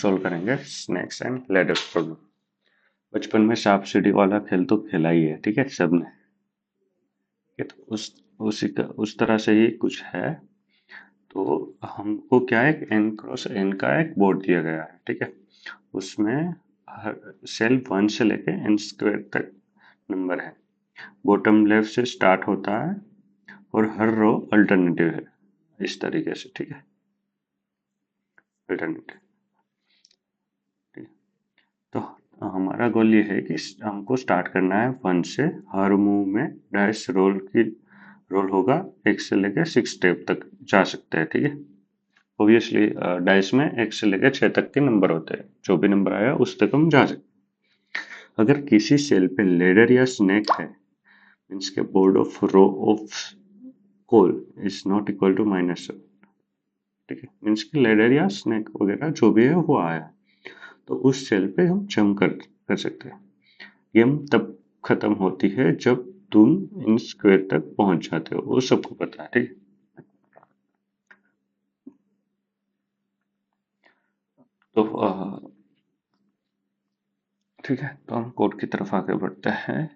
Solve करेंगे snacks and ladder problem. बचपन में सांप सीढ़ी वाला खेल तो खेला ही है, ठीक है सबने। ये तो उस तरह से ही कुछ है। तो हमको क्या है, एन क्रॉस एन का एक बोर्ड दिया गया है, ठीक है। उसमें हर सेल 1 से लेके एन स्क्वायर तक नंबर है। बॉटम लेफ्ट से स्टार्ट होता है और हर रो अल्टरनेटिव है, इस तरीके से, ठीक है। अल्टरनेटिव, ठीक है। तो हमारा गोल ये है कि हमको स्टार्ट करना है 1 से। हर मूव में डाइस रोल होगा, 1 से लेकर 6 स्टेप तक जा सकते हैं, ठीक है। ऑब्वियसली डाइस में 1 से लेकर 6 तक के नंबर होते हैं, जो भी नंबर आया उस तक हम जा सकते हैं। अगर किसी सेल पे लेडर या स्नेक है, मीन्स के board of row of col is not equal to -7, ठीक है। मीन्स कि लेडर या स्नेक वगैरह जो भी है वो आया, तो उस सेल पे हम जंप कर सकते हैं। गेम तब खत्म होती है जब तुम इन स्क्वायर तक पहुंच जाते हो, वो सबको पता है, ठीक है। तो ठीक है, तो हम कोड की तरफ आगे बढ़ते हैं।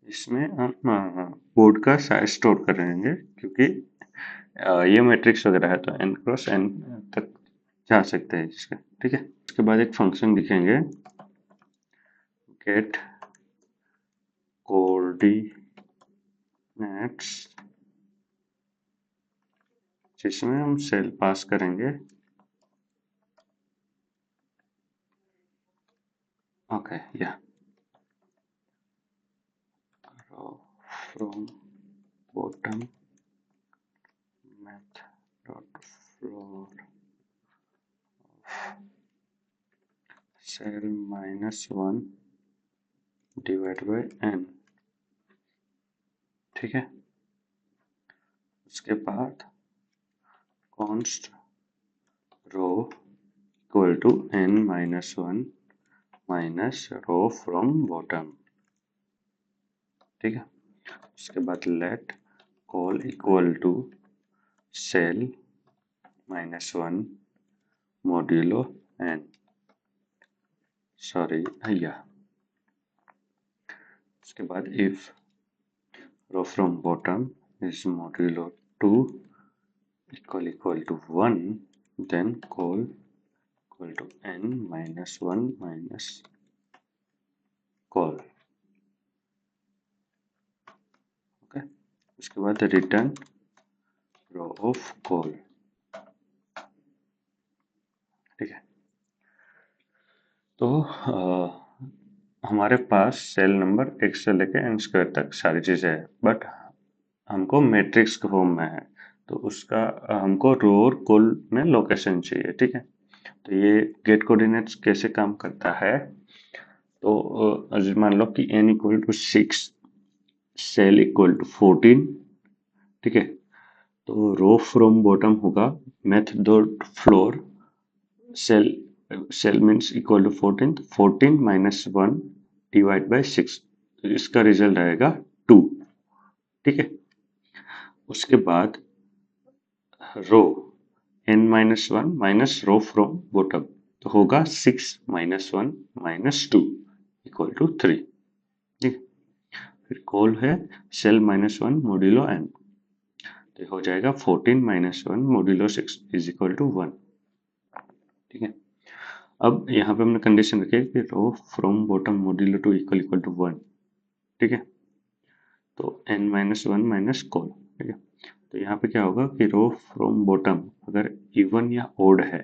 इसमें हम बोर्ड का साइज स्टोर कर रहे हैं, क्योंकि ये मैट्रिक्स वगैरह है तो n क्रॉस n तक जा सकते हैं इसके, ठीक है। उसके बाद एक फंक्शन लिखेंगे गेट कोऑर्डिनेट्स, जिसमें हम सेल पास करेंगे। ओके, या from bottom math dot floor cell -1 divide by n, ठीक है। उसके बाद const row equal to n-1 minus row from bottom, ठीक है। उसके बाद let col equal to cell -1 modulo n, sorry भैया। उसके बाद if row from bottom is modulo 2 equal to 1, then col equal to n-1 minus col, okay. उसके बाद return row of call, ठीक है। तो हमारे पास सेल नंबर 1 से लेकर n स्क्वायर तक सारी चीजें हैं, बट हमको मैट्रिक्स के फॉर्म में है, तो उसका हमको रो और कॉल में लोकेशन चाहिए, ठीक है। तो ये गेट कोऑर्डिनेट्स कैसे काम करता है, तो मान लो कि n equal to 6, cell equal to 14, ठीक है। तो रो फ्रॉम बॉटम होगा math dot floor cell, cell means equal to 14, 14 minus 1 divide by 6, तो इसका रिजल्ट आएगा 2, ठीक है। उसके बाद row n-1 minus row from bottom, तो होगा 6 -1 -2 इक्वल टू 3, ठीक। फिर कॉल है सेल -1 मोड्यूलो n, तो हो जाएगा 14 -1 मोड्यूलो 6 इज इक्वल टू 1, ठीक है। अब यहाँ पे हमने कंडीशन रखी है कि row from bottom modulo 2 equal to 1, ठीक है। तो n-1 माइनस कॉल, ठीक है। तो यहाँ पे क्या होगा कि रो फ्रॉम बॉटम अगर इवन या ओड है,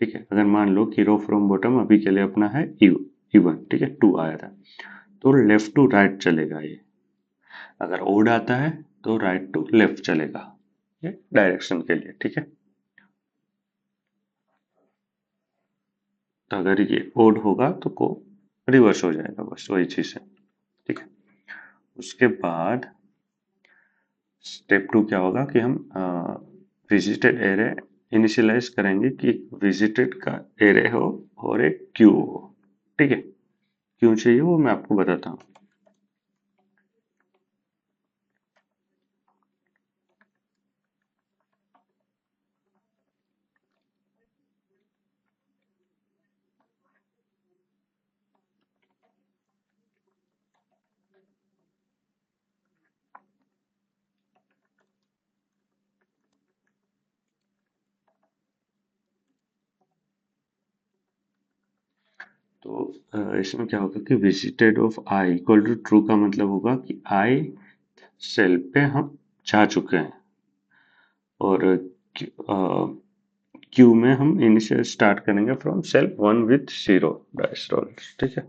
ठीक है। अगर मान लो कि रो फ्रॉम बॉटम अभी के लिए अपना है इवन, ठीक है, 2 आया था, तो लेफ्ट टू राइट चलेगा ये। अगर ओड आता है तो राइट टू लेफ्ट चलेगा, ये डायरेक्शन के लिए, ठीक है। तो अगर ये ओड होगा तो को रिवर्स हो जाएगा, बस वही चीज है, ठीक है। उसके बाद स्टेप 2 क्या होगा कि हम विजिटेड एरे इनिशियलाइज करेंगे कि विजिटेड का एरे हो और एक क्यू हो, ठीक है। क्यों चाहिए वो मैं आपको बताता हूँ। तो इसमें क्या होगा कि visited of i equal to true का मतलब होगा कि आई सेल पे हम जा चुके हैं, और क्यू में हम इनिशियल स्टार्ट करेंगे from cell one with zero dice roll, ठीक है।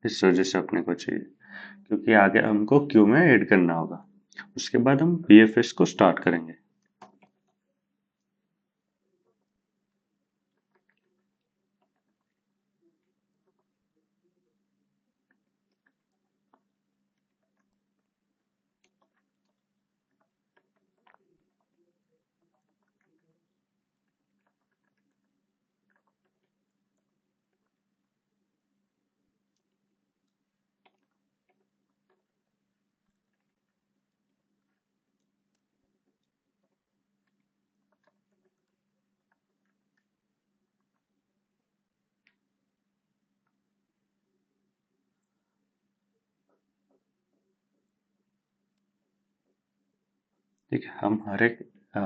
इस वजह से अपने को चाहिए, क्योंकि आगे हमको क्यू में ऐड करना होगा। उसके बाद हम बीएफएस को स्टार्ट करेंगे। ठीक है, हम अ,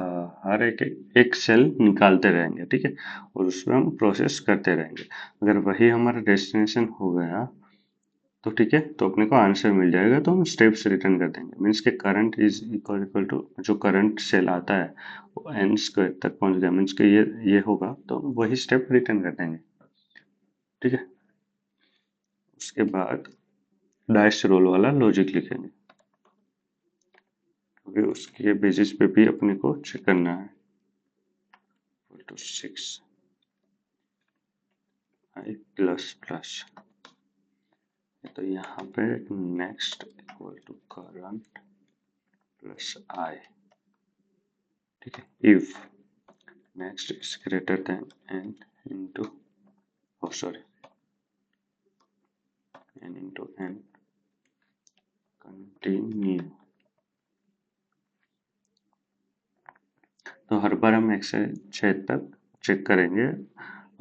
हर एक सेल निकालते रहेंगे, ठीक है, और उसमें हम प्रोसेस करते रहेंगे। अगर वही हमारा डेस्टिनेशन हो गया तो ठीक है, तो अपने को आंसर मिल जाएगा, तो हम स्टेप्स रिटर्न कर देंगे। मीन्स के current is equal equal to जो करंट सेल आता है वो एन स्क्वायर तक पहुंच गया, मीन्स के ये होगा, तो हम वही स्टेप रिटर्न कर देंगे, ठीक है। उसके बाद डाइस रोल वाला लॉजिक लिखेंगे, क्योंकि उसके बेसिस पे भी अपने को चेक करना है। टू 6 आई प्लस प्लस, तो यहाँ पे next equal to current plus i, ठीक है। If next is greater than n into, oh sorry, n into n continue. तो हर बार हम 1 से 6 तक चेक करेंगे।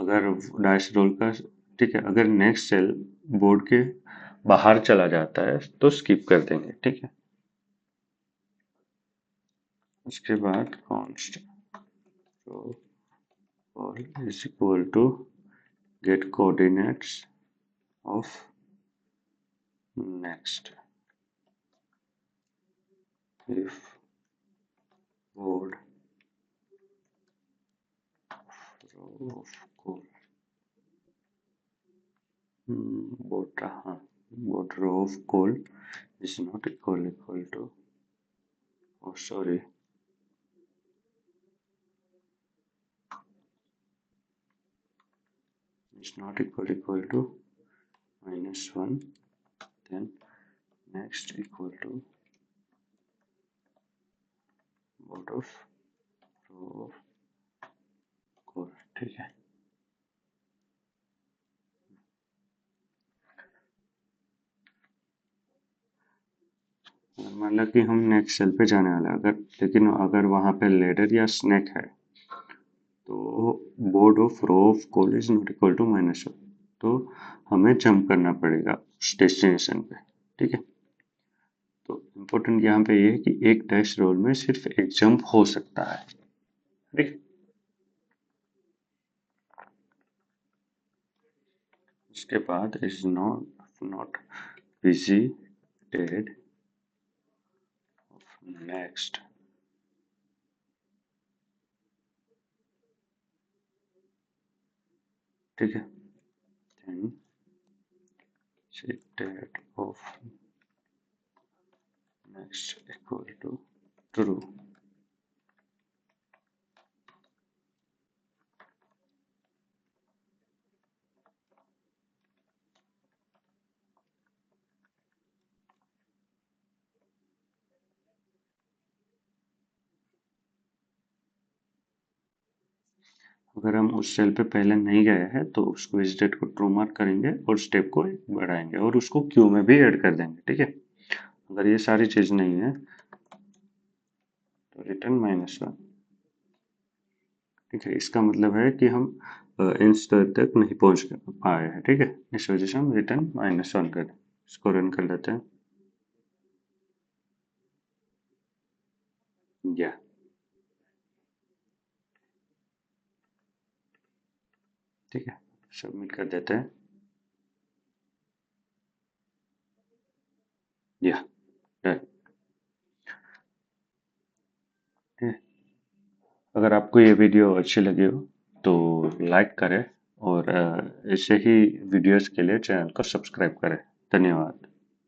अगर डाइस रोल का, ठीक है, अगर नेक्स्ट सेल बोर्ड के बाहर चला जाता है तो स्किप कर देंगे, ठीक है। उसके बाद const roll is equal to get coordinates of next if board row of code, board row of code is not equal to, oh sorry, is not equal to -1, then next equal to board of row of code, ठीक है। मतलब कि हम next cell पे जाने वाले हैं, अगर लेकिन अगर वहां पे लेडर या स्नैक है तो board of row of col is not equal to -1, तो हमें जंप करना पड़ेगा उस डेस्टिनेशन पे, ठीक है। तो इम्पोर्टेंट यहाँ पे ये है कि एक डैश रोल में सिर्फ एक जंप हो सकता है, ठीक। उसके बाद इज नॉट विजिटेड नेक्स्ट, ठीक है, then visited of next equal to true. अगर हम उस सेल पे पहले नहीं गए हैं तो उसको इस डेट को ट्रू मार्क करेंगे और स्टेप को बढ़ाएंगे और उसको क्यू में भी ऐड कर देंगे, ठीक है। अगर ये सारी चीज नहीं है तो रिटर्न -1, ठीक है। इसका मतलब है कि हम इन स्तर तक नहीं पहुंच पाए हैं, ठीक है। इस वजह से हम रिटर्न -1 कर दें। इसको रन कर लेते हैं। या ठीक है, सबमिट कर देते हैं। या डन। ठीक है। अगर आपको ये वीडियो अच्छी लगी हो तो लाइक करें और ऐसे ही वीडियोस के लिए चैनल को सब्सक्राइब करें। धन्यवाद।